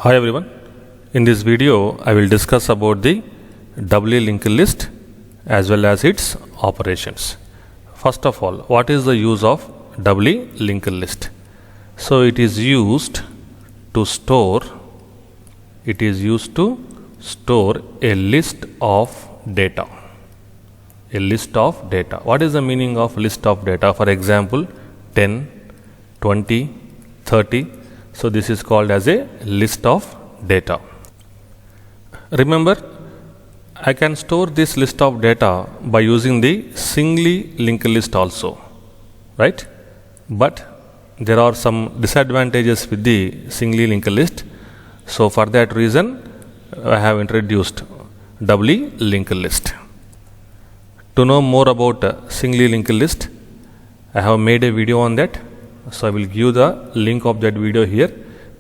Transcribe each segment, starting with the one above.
Hi everyone. In this video I will discuss about the doubly linked list as well as its operations. First of all, what is the use of doubly linked list? So it is used to store a list of data. A list of data. What is the meaning of list of data? For example, 10, 20, 30. So this is called as a list of data. Remember, I can store this list of data by using the singly linked list also, right? But there are some disadvantages with the singly linked list. So for that reason, I have introduced doubly linked list. To know more about singly linked list, I have made a video on that. So I will give the link of that video here.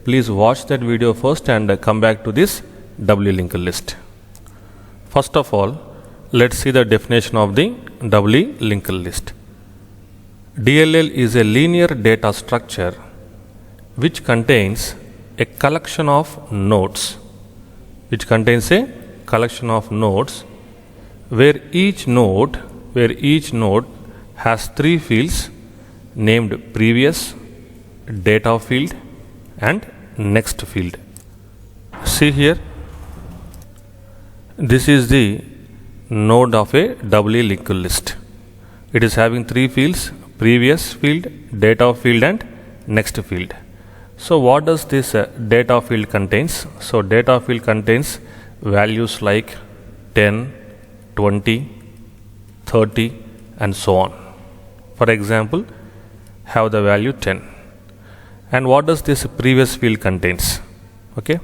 Please watch that video first and come back to this doubly linked list. First of all, let's see the definition of the doubly linked list. DLL is a linear data structure which contains a collection of nodes, where each node has three fields named previous, data field and next field. See here, this is the node of a doubly linked list. It is having three fields: previous field, data field and next field. So what does this data field contains? So data field contains values like 10, 20, 30 and so on. For example, have the value 10. And what does this previous field contains? Okay.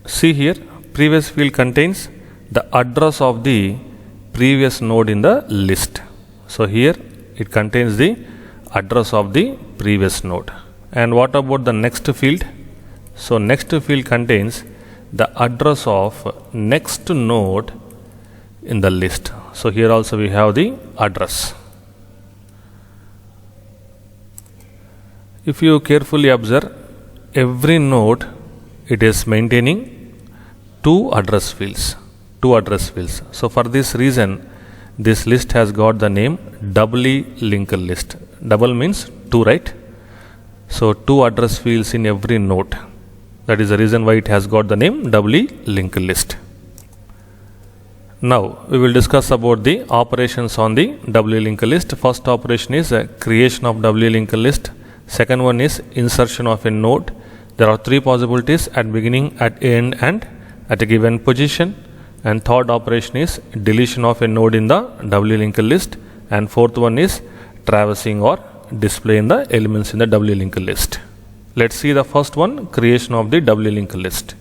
See here, previous field contains the address of the previous node in the list. So here it contains the address of the previous node. And what about the next field? So next field contains the address of next node in the list. So here also we have the address. If you carefully observe, every node it is maintaining two address fields. So for this reason, this list has got the name doubly linked list. Double means two, right? So two address fields in every node. That is the reason why it has got the name doubly linked list. Now we will discuss about the operations on the doubly linked list. First operation is creation of doubly linked list. Second one is insertion of a node. There are three possibilities: at beginning, at end and at a given position. And third operation is deletion of a node in the doubly linked list. And fourth one is traversing or displaying the elements in the doubly linked list. Let's see the first one, creation of the doubly linked list.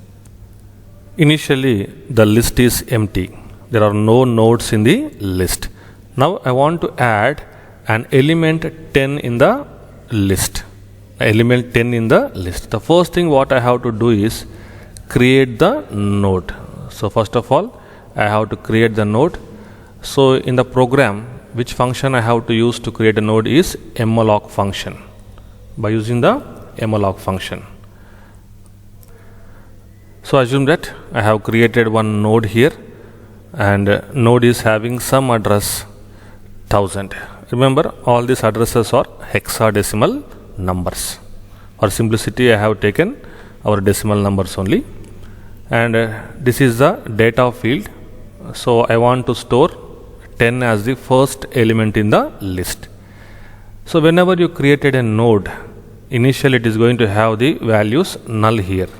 Initially the list is empty. There are no nodes in the list. Now I want to add an element 10 in the list. The first thing what I have to do is create the node. So first of all, I have to create the node. So in the program, which function I have to use to create a node is malloc function. By using the malloc function. So assume that I have created one node here, and node is having some address 1000. Remember, all these addresses are hexadecimal numbers. For simplicity, I have taken our decimal numbers only. And this is the data field. So I want to store 10 as the first element in the list. So whenever you created a node, initially it is going to have the values null here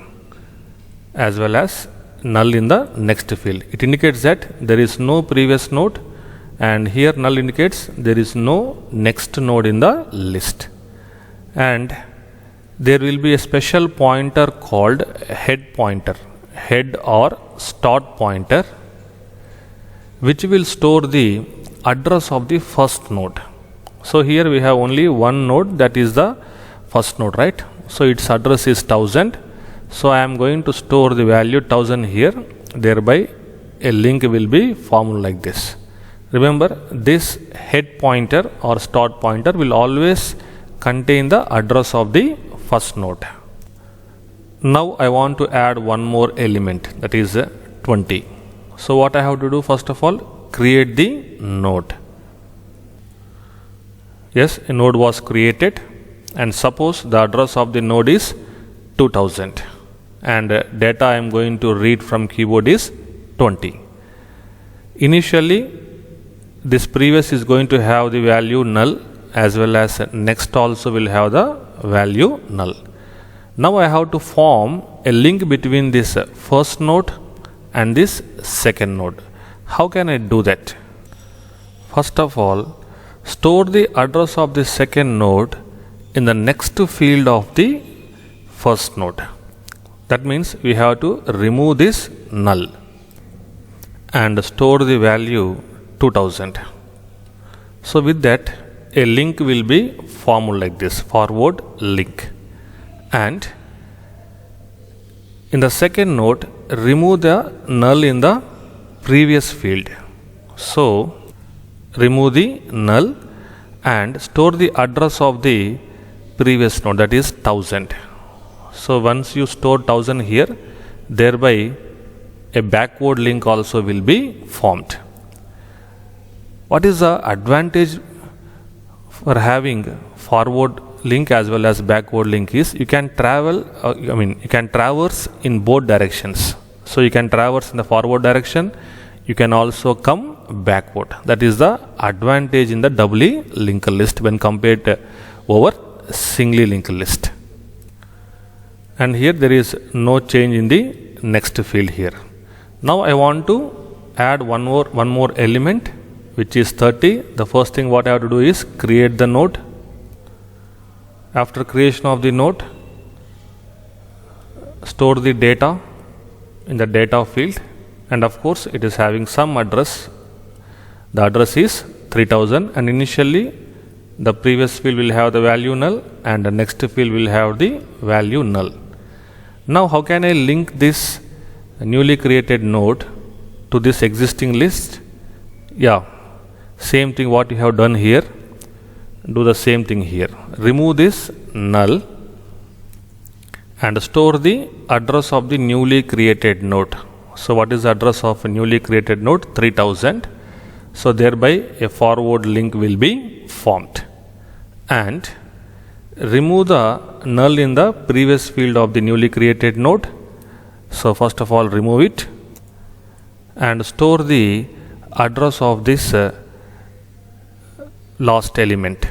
as well as null in the next field. It indicates that there is no previous node, and here null indicates there is no next node in the list. And there will be a special pointer called head or start pointer, which will store the address of the first node. So here we have only one node, that is the first node, right? So its address is 1000. So I am going to store the value 1000 here, thereby a link will be formed like this. Remember, this head pointer or start pointer will always contain the address of the first node. Now I want to add one more element, that is 20. So what I have to do, first of all, create the node. Yes, a node was created, and suppose the address of the node is 2000 and data I am going to read from keyboard is 20. Initially this previous is going to have the value null, as well as next also will have the value null. Now I have to form a link between this first node and this second node. How can I do that? First of all, store the address of the second node in the next field of the first node. That means we have to remove this null and store the value 2000. So with that, a link will be formed like this, forward link. And in the second node, remove the null in the previous field. So remove the null and store the address of the previous node, that is 1000. So once you store 1000 here, thereby a backward link also will be formed. What is the advantage for having forward link as well as backward link is you can travel, you can traverse in both directions. So you can traverse in the forward direction, you can also come backward. That is the advantage in the doubly linked list when compared over singly linked list. And here there is no change in the next field here. Now I want to add one more element, which is 30. The first thing what I have to do is create the node. After creation of the node, store the data in the data field, and of course it is having some address. The address is 3000, and initially the previous field will have the value null and the next field will have the value null. Now how can I link this newly created node to this existing list? Yeah, same thing what you have done here, do the same thing here. Remove this null and store the address of the newly created node. So what is the address of a newly created node? 3000. So thereby a forward link will be formed. And remove the null in the previous field of the newly created node. So first of all remove it and store the address of this last element.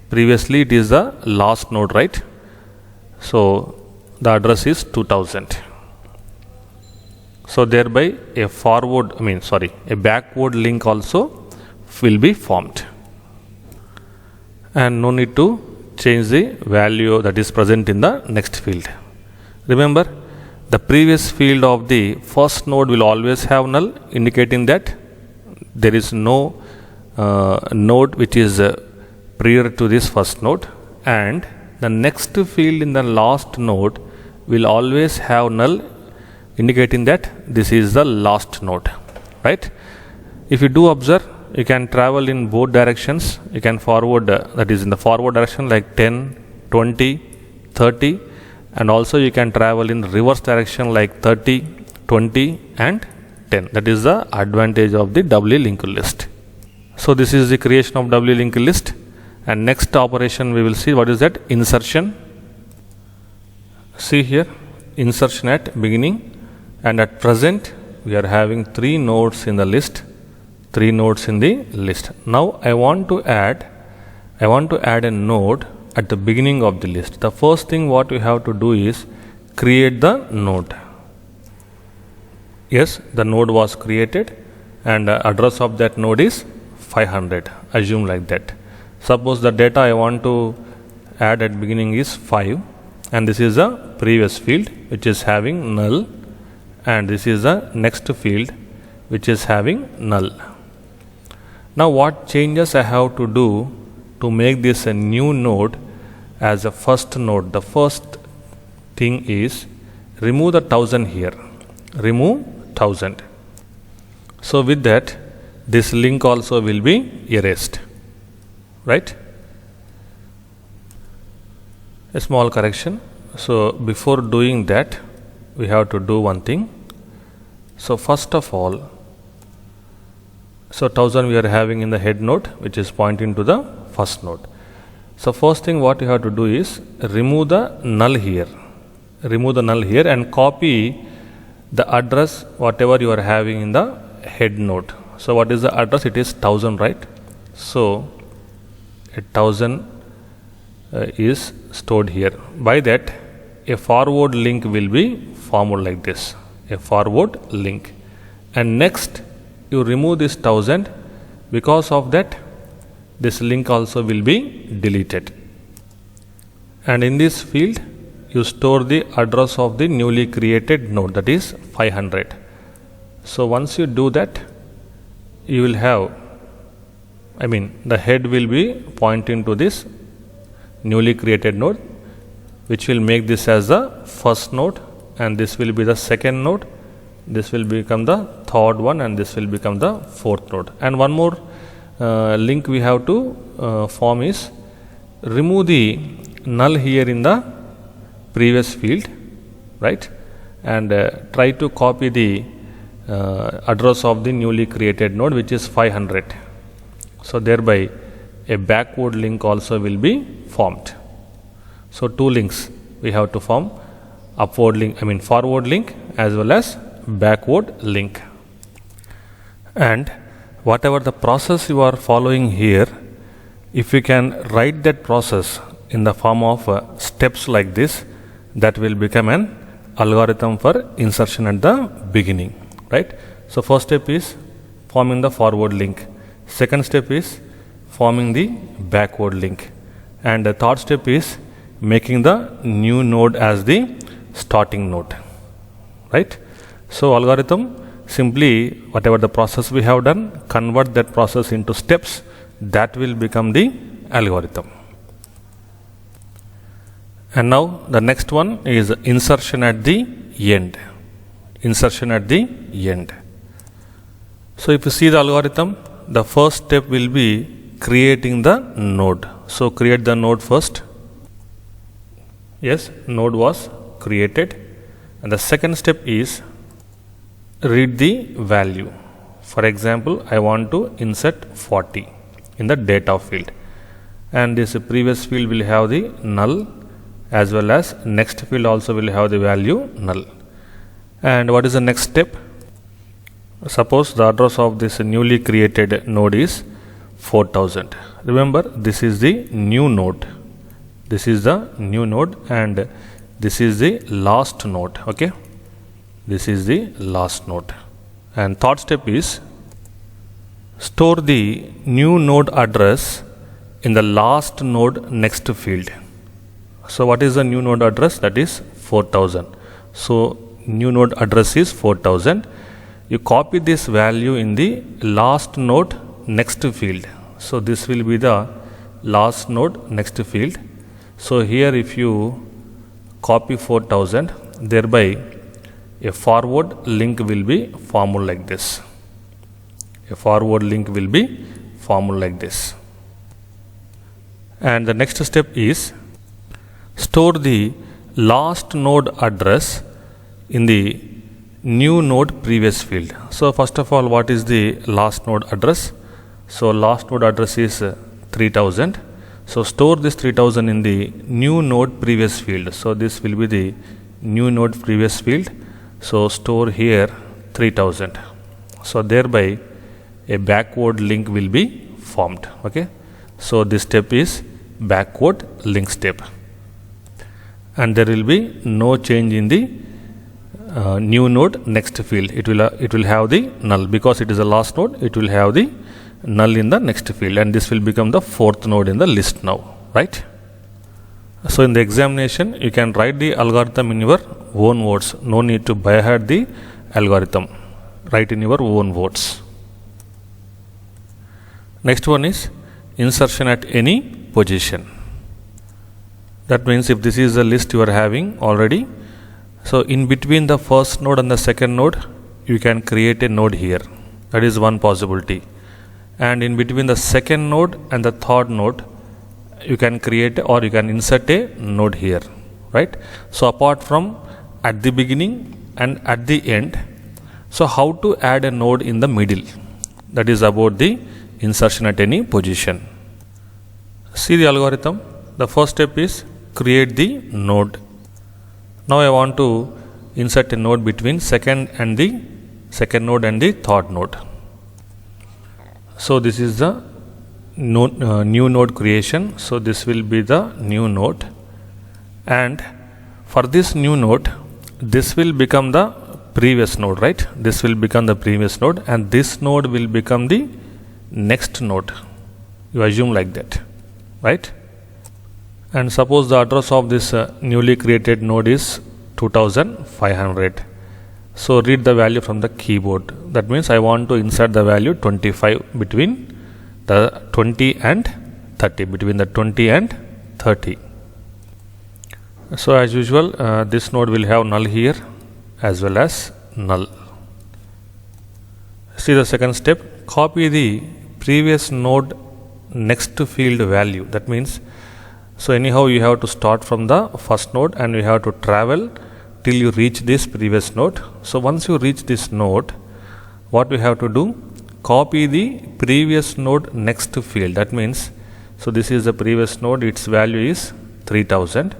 Previously it is the last node, right? So the address is 2000. So thereby a backward link also will be formed. And no need to change the value that is present in the next field. Remember, the previous field of the first node will always have null, indicating that there is no node which is prior to this first node, and the next field in the last node will always have null, indicating that this is the last node, right? If you do observe, you can travel in both directions. You can forward, that is in the forward direction like 10, 20, 30, and also you can travel in reverse direction like 30, 20 and 10. That is the advantage of the doubly linked list. So this is the creation of doubly linked list, and next operation we will see what is that insertion. See here, insertion at beginning, and at present we are having 3 nodes in the list. 3 nodes in the list. Now I want to add a node at the beginning of the list. The first thing what we have to do is create the node. Yes, the node was created and the address of that node is 500. Assume like that. Suppose the data I want to add at beginning is 5, and this is the previous field which is having null, and this is the next field which is having null. Now what changes I have to do to make this a new node as a first node? The first thing is remove the 1000 here. Remove 1000. So with that, this link also will be erased, right? A small correction. So before doing that, we have to do one thing. So first of all, so 1000 we are having in the head node, which is pointing to the first node. So first thing what you have to do is remove the null here. Remove the null here and copy the address whatever you are having in the head node. So what is the address? It is 1000, right? So 1000 is stored here. By that, a forward link will be formed like this, a forward link. And next you remove this 1000. Because of that, this link also will be deleted. And in this field, you store the address of the newly created node, that is 500. So once you do that, you will have, the head will be pointing to this newly created node, which will make this as the first node, and this will be the second node, this will become the third one, and this will become the fourth node. And one more link we have to form is remove the null here in the previous field, right, and try to copy the address of the newly created node, which is 500. So thereby a backward link also will be formed. So two links we have to form, forward link as well as backward link. And whatever the process you are following here, if you can write that process in the form of steps like this, that will become an algorithm for insertion at the beginning, right? So first step is forming the forward link. Second step is forming the backward link. And the third step is making the new node as the starting node, right? So algorithm, simply whatever the process we have done, convert that process into steps, that will become the algorithm. And now the next one is insertion at the end. Insertion at the end. So if you see the algorithm, the first step will be creating the node. So create the node first. Yes, node was created. And the second step is read the value. For example, I want to insert 40 in the data field. And this previous field will have the null, as well as next field also will have the value null. And what is the next step? Suppose the address of this newly created node is 4000. Remember, this is the new node. This is the new node and this is the last node. Okay, this is the last node. And third step is store the new node address in the last node next field. So what is the new node address? That is 4000. So new node address is 4000. You copy this value in the last node next field. So this will be the last node next field. So here if you copy 4000, thereby a forward link will be formed like this. A forward link will be formed like this. And the next step is store the last node address in the new node previous field. So first of all, what is the last node address? So last node address is 3000. So store this 3000 in the new node previous field. So this will be the new node previous field. So store here 3000. So thereby a backward link will be formed. Okay. So this step is backward link step. And there will be no change in the new node next field. It will have the null because it is a last node. It will have the null in the next field, and this will become the fourth node in the list now, right? So in the examination, you can write the algorithm in your own words. No need to by heart the algorithm. Write in your own words. Next one is insertion at any position. That means if this is the list you are having already, so in between the first node and the second node, you can create a node here. That is one possibility. And in between the second node and the third node, you can create or you can insert a node here. right? So apart from at the beginning and at the end, so how to add a node in the middle? That is about the insertion at any position. See the algorithm. The first step is create the node. Now I want to insert a node between second node and the third node. So this is the new node creation. So this will be the new node, and for this new node, this will become the previous node, right? This will become the previous node, and this node will become the next node. You assume like that, right? And suppose the address of this newly created node is 2500. So read the value from the keyboard. That means I want to insert the value 25 between the 20 and 30, between the 20 and 30. So as usual, this node will have null here as well as null. See the second step, copy the previous node next field value. That means, so anyhow you have to start from the first node and you have to travel till you reach this previous node. So once you reach this node, what we have to do, copy the previous node next field. That means, so this is the previous node, its value is 3000.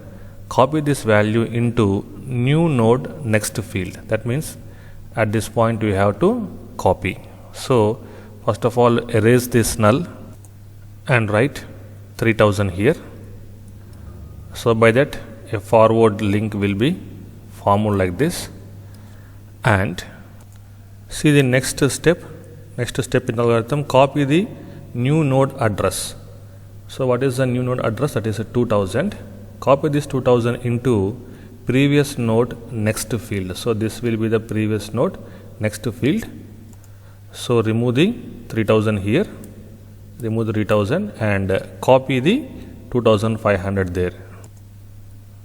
Copy this value into new node next field. That means at this point we have to copy. So first of all, erase this null and write 3000 here. So by that, a forward link will be formed like this. And see the next step in the algorithm, copy the new node address. So what is the new node address? That is a 2000. Copy this 2000 into previous node next field. So this will be the previous node next field. So remove the 3000 here, remove the 3000 and copy the 2500 there.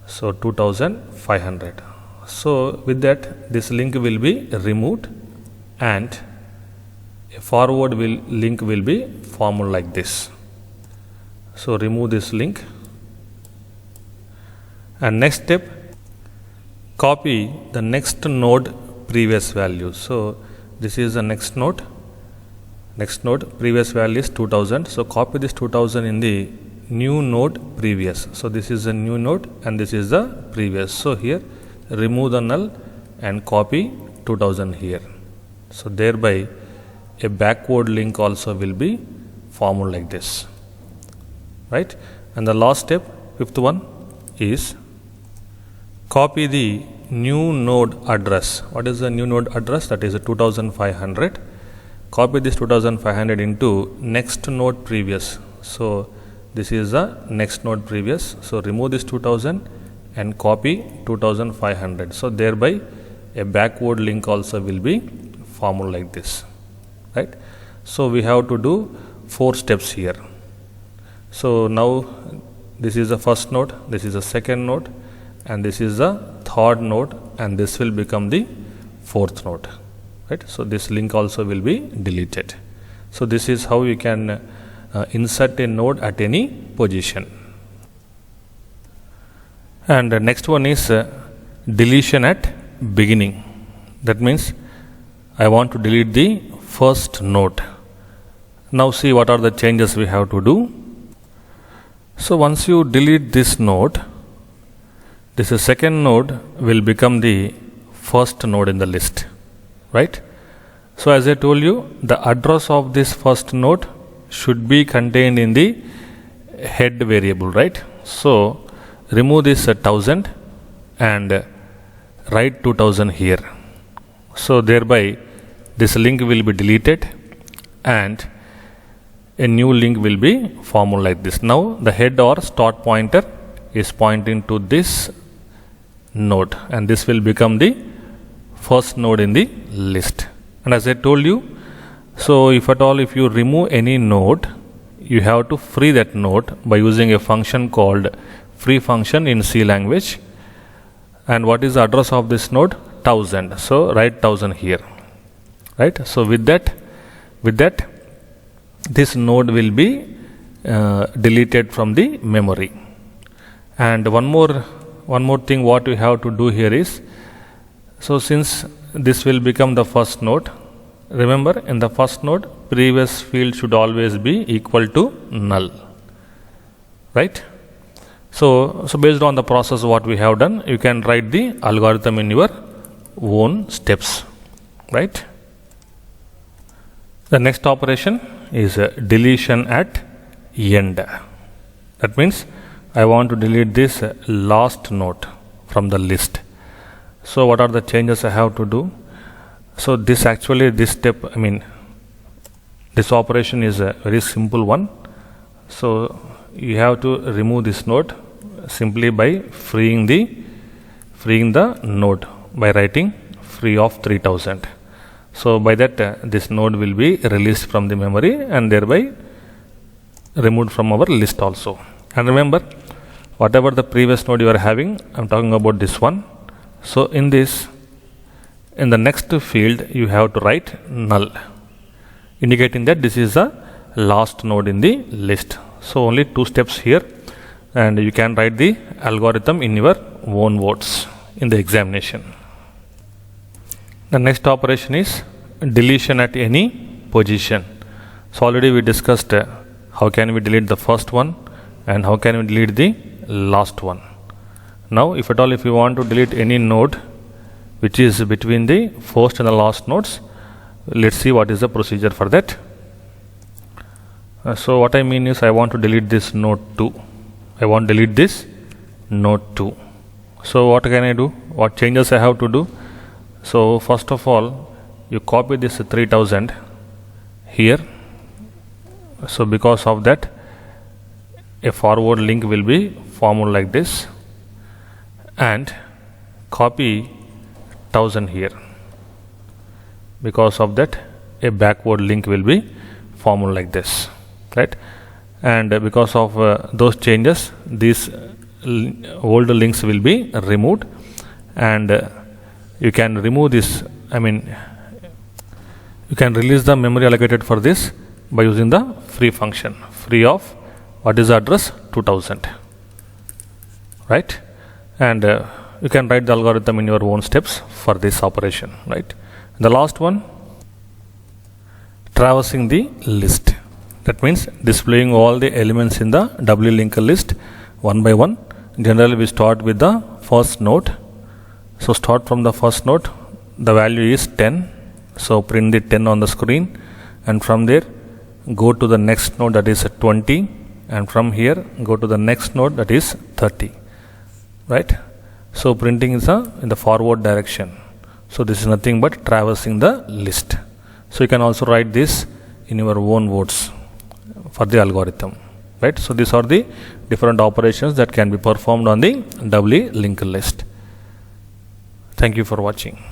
So 2500. So with that, this link will be removed and a forward link will be formed like this. So remove this link. And next step, copy the next node previous value. So this is the next node, previous value is 2000. So copy this 2000 in the new node previous. So this is the new node and this is the previous. So here remove the null and copy 2000 here. So thereby a backward link also will be formed like this, right? And the last step, fifth one, is copy the new node address. What is the new node address? That is a 2500. Copy this 2500 into next node previous. So this is the next node previous. So remove this 2000 and copy 2500. So thereby a backward link also will be formed like this, right? So we have to do 4 steps here. So now this is the first node, this is the second node, and this is the third node, and this will become the fourth node, right? So this link also will be deleted. So this is how you can insert a node at any position. And the next one is deletion at beginning. That means I want to delete the first node. Now see what are the changes we have to do. So once you delete this node, this second node will become the first node in the list, right? So as I told you, the address of this first node should be contained in the head variable, right? So remove this 1000 and write 2000 here. So thereby this link will be deleted and a new link will be formed like this. Now the head or start pointer is pointing to this node, and this will become the first node in the list. And as I told you, so if at all if you remove any node, you have to free that node by using a function called free function in C language. And what is the address of this node? 1000. So write 1000 here, right? So with that this node will be deleted from the memory. And one more one more thing what we have to do here is, so since this will become the first node, remember in the first node previous field should always be equal to null, right? So based on the process what we have done, you can write the algorithm in your own steps, right? The next operation is deletion at end. That means I want to delete this last node from the list. So what are the changes I have to do? So this step, this operation is a very simple one. So you have to remove this node simply by freeing the node by writing free of 3000. So by that this node will be released from the memory and thereby removed from our list also. And remember, whatever the previous node you are having, I'm talking about this one. So in the next field you have to write null, indicating that this is the last node in the list. So only 2 steps here, and you can write the algorithm in your own words in the examination. The next operation is deletion at any position. So already we discussed how can we delete the first one and how can we delete the last one. Now if you want to delete any node which is between the first and the last nodes, let's see what is the procedure for that. So what I mean is I want to delete this node 2. I want to delete this node 2. So what can I do? What changes I have to do? So first of all, you copy this 3000 here. So because of that, a forward link will be formed like this, and copy 1000 here. Because of that, a backward link will be formed like this, right? And because of those changes, these old links will be removed, and you can remove this, you can release the memory allocated for this by using the free function, free of what is the address 2000, right? And you can write the algorithm in your own steps for this operation, right? The last one, traversing the list. That means displaying all the elements in the doubly linked list one by one. Generally we start with the first node. So start from the first node, the value is 10. So print the 10 on the screen, and from there go to the next node, that is 20, and from here go to the next node, that is 30, right? So printing is in the forward direction. So this is nothing but traversing the list. So you can also write this in your own words for the algorithm, right? So these are the different operations that can be performed on the doubly linked list. Thank you for watching.